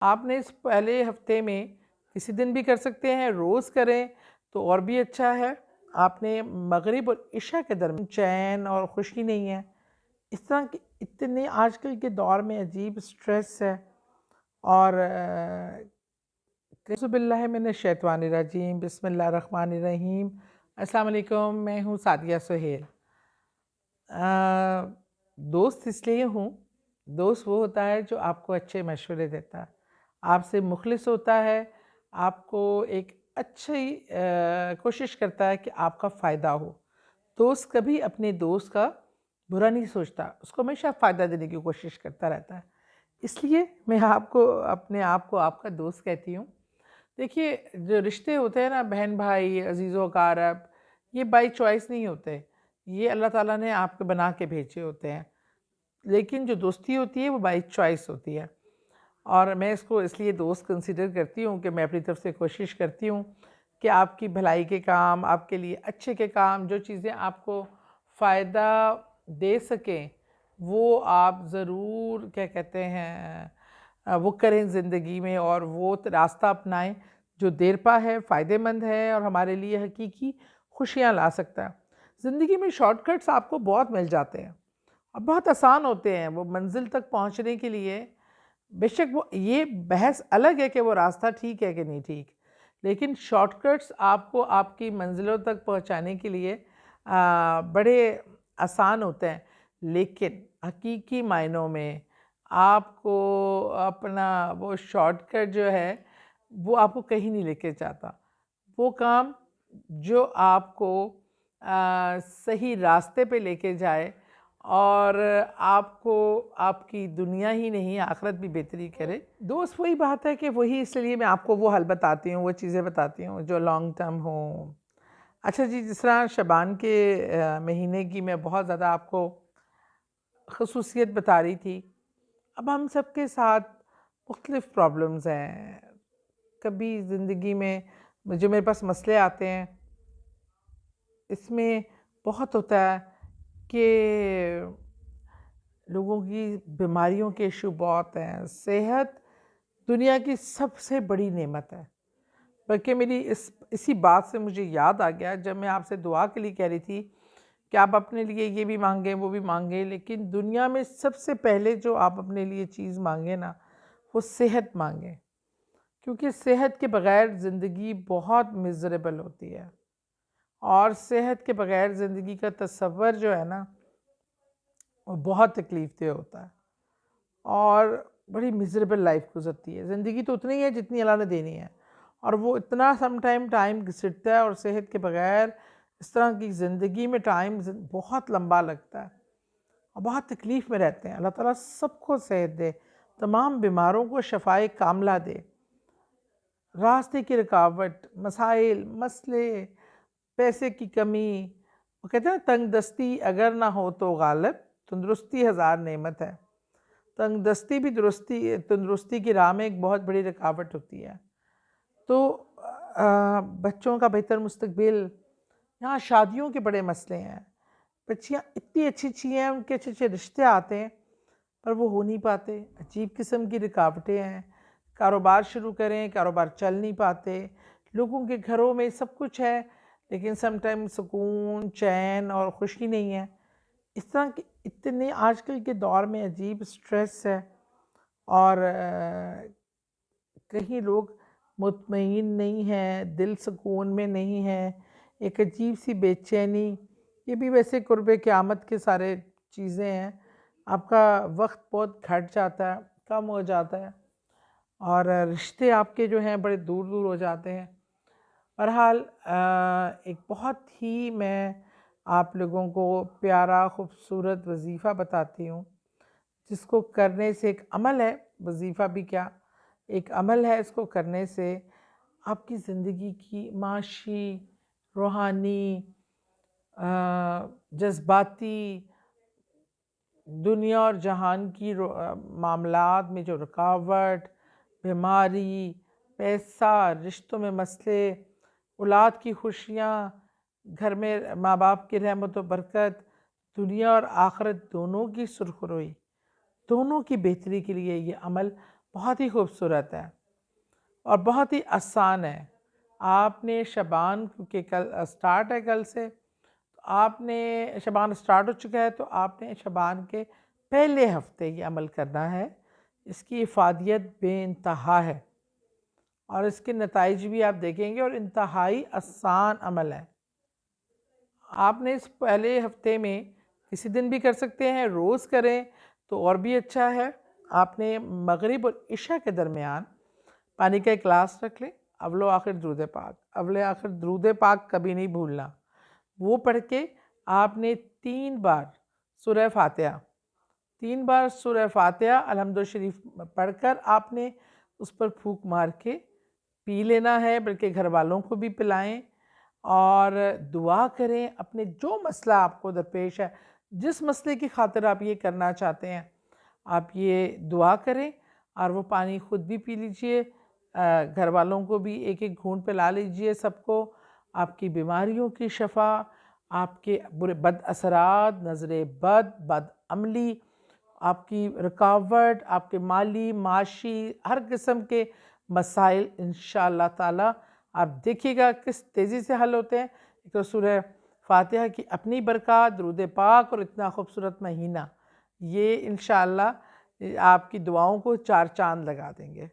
आपने इस पहले हफ्ते में किसी दिन भी कर सकते हैं, रोज़ करें तो और भी अच्छा है। आपने मगरिब और इशा के दरमियान चैन और खुशी नहीं है। इस तरह के इतने आजकल के दौर में अजीब स्ट्रेस है। और बिस्मिल्लाहिर्रहमानिर्रहीम, बिस्मिल्लाहिर्रहमानिर्रहीम। अस्सलाम वालेकुम, मैं हूँ सादिया सुहेल। दोस्त इसलिए हूँ, दोस्त वो होता है जो आपको अच्छे मशवरे देता है, आपसे मुखलिस होता है, आपको एक अच्छी कोशिश करता है कि आपका फ़ायदा हो। दोस्त कभी अपने दोस्त का बुरा नहीं सोचता, उसको हमेशा फ़ायदा देने की कोशिश करता रहता है। इसलिए मैं आपको अपने आप को आपका दोस्त कहती हूँ। देखिए, जो रिश्ते होते हैं ना, बहन भाई, अज़ीज़ो अकारब, ये बाई चॉइस नहीं होते, ये अल्लाह ताला ने आपको बना के भेजे होते हैं। लेकिन जो दोस्ती होती है वो बाई चॉइस होती है, और मैं इसको इसलिए दोस्त कंसिडर करती हूँ कि मैं अपनी तरफ से कोशिश करती हूँ कि आपकी भलाई के काम, आपके लिए अच्छे के काम, जो चीज़ें आपको फ़ायदा दे सकें, वो आप ज़रूर क्या कहते हैं वो करें ज़िंदगी में, और वो रास्ता अपनाएं जो देरपा है, फ़ायदेमंद है और हमारे लिए हकीकी खुशियाँ ला सकता है। ज़िंदगी में शॉर्टकट्स आपको बहुत मिल जाते हैं और बहुत आसान होते हैं वो मंजिल तक पहुंचने के लिए। बेशक वो ये बहस अलग है कि वो रास्ता ठीक है कि नहीं ठीक, लेकिन शॉर्टकट्स आपको आपकी मंजिलों तक पहुंचाने के लिए बड़े आसान होते हैं। लेकिन हकीकी मायनों में आपको अपना वो शॉर्टकट जो है वो आपको कहीं नहीं लेके जाता। वो काम जो आपको सही रास्ते पे लेके जाए और आपको आपकी दुनिया ही नहीं आखिरत भी बेहतरी करे। दोस्त वही बात है कि वही, इसलिए मैं आपको वो हल बताती हूँ, वो चीज़ें बताती हूँ जो लॉन्ग टर्म हो। अच्छा जी, जिस तरह शबान के महीने की मैं बहुत ज़्यादा आपको खसूसियत बता रही थी, अब हम सबके साथ मुख्तलिफ़ प्रॉब्लम्स हैं। कभी ज़िंदगी में जो मेरे पास मसले आते हैं, इसमें बहुत होता है कि लोगों की बीमारियों के इशू बहुत हैं। सेहत दुनिया की सबसे बड़ी नेमत है। बल्कि मेरी इसी बात से मुझे याद आ गया, जब मैं आपसे दुआ के लिए कह रही थी कि आप अपने लिए ये भी मांगें, वो भी मांगें, लेकिन दुनिया में सबसे पहले जो आप अपने लिए चीज़ मांगें ना, वो सेहत मांगें। क्योंकि सेहत के बग़ैर ज़िंदगी बहुत मिज़रेबल होती है, और सेहत के बग़ैर ज़िंदगी का तसव्वुर जो है ना, वो बहुत तकलीफ़देह होता है और बड़ी मिज़रेबल लाइफ गुज़रती है। ज़िंदगी तो उतनी है जितनी अल्लाह ने देनी है, और वो इतना टाइम घिसटता है, और सेहत के बग़ैर इस तरह की ज़िंदगी में टाइम बहुत लंबा लगता है और बहुत तकलीफ़ में रहते हैं। अल्लाह ताला सबको सेहत दे, तमाम बीमारों को शफ़ाए कामला दे। रास्ते की रुकावट, मसाइल, मसले, पैसे की कमी, वो कहते हैं ना, तंगदस्ती अगर ना हो तो गालिब, तंदुरुस्ती हज़ार नेमत है। तंगदस्ती भी तंदुरुस्ती की राह में एक बहुत बड़ी रुकावट होती है। तो बच्चों का बेहतर मुस्तकबिल, यहाँ शादियों के बड़े मसले हैं। बच्चियाँ इतनी अच्छी हैं, उनके अच्छे रिश्ते आते हैं, पर वो हो नहीं पाते। अजीब किस्म की रुकावटें हैं। कारोबार शुरू करें, कारोबार चल नहीं पाते। लोगों के घरों में सब कुछ है, लेकिन समटाइम सुकून, चैन और खुशी नहीं है। इस तरह के इतने आजकल के दौर में अजीब स्ट्रेस है, और कहीं लोग मुतमईन नहीं हैं, दिल सुकून में नहीं है, एक अजीब सी बेचैनी। ये भी वैसे कुर्बे क़यामत के सारे चीज़ें हैं। आपका वक्त बहुत घट जाता है, कम हो जाता है, और रिश्ते आपके जो हैं बड़े दूर दूर हो जाते हैं। बहरहाल एक बहुत ही मैं आप लोगों को प्यारा खूबसूरत वजीफ़ा बताती हूँ, जिसको करने से एक अमल है, वजीफ़ा भी क्या, एक अमल है। इसको करने से आपकी ज़िंदगी की माशी, रूहानी, जज्बाती, दुनिया और जहान की मामलात में जो रुकावट, बीमारी, पैसा, रिश्तों में मसले, औलाद की खुशियाँ, घर में माँ बाप की रहमत व बरकत, दुनिया और आखिरत दोनों की सुरखरुई, दोनों की बेहतरी के लिए ये अमल बहुत ही खूबसूरत है और बहुत ही आसान है। आपने शबान के कल स्टार्ट है, कल से तो आपने शबान स्टार्ट हो चुका है, तो आपने शबान के पहले हफ्ते ये अमल करना है। इसकी इफ़ादियत बेइंतहा है और इसके नताइज भी आप देखेंगे और इंतहाई आसान अमल है। आपने इस पहले हफ्ते में किसी दिन भी कर सकते हैं, रोज़ करें तो और भी अच्छा है। आपने मगरिब और इशा के दरमियान पानी का एक गिलास रख लें, अव्वलो आखिर दुरूद पाक, अव्वल आखिर दुरूद पाक कभी नहीं भूलना। वो पढ़ के आपने 3 बार सूरह फातिहा, 3 बार सूरह फातिहा अलहम्दुलिल्लाह शरीफ पढ़कर आपने उस पर फूंक मार के पी लेना है, बल्कि घर वालों को भी पिलाएं और दुआ करें। अपने जो मसला आपको दरपेश है, जिस मसले की खातिर आप ये करना चाहते हैं, आप ये दुआ करें और वो पानी ख़ुद भी पी लीजिए, घर वालों को भी एक एक घूंट पिला लीजिए। सबको आपकी बीमारियों की शफ़ा, आपके बुरे बद असरात, नज़र बद, बद अमली, आपकी रुकावट, आपके माली माशी हर किस्म के मसाइल इंशाअल्लाह ताला आप देखिएगा किस तेज़ी से हल होते हैं। एक तो सूरह फातिहा की अपनी बरक़ात, दुरूद पाक और इतना खूबसूरत महीना, ये इंशाअल्लाह आपकी दुआओं को 4 चाँद लगा देंगे।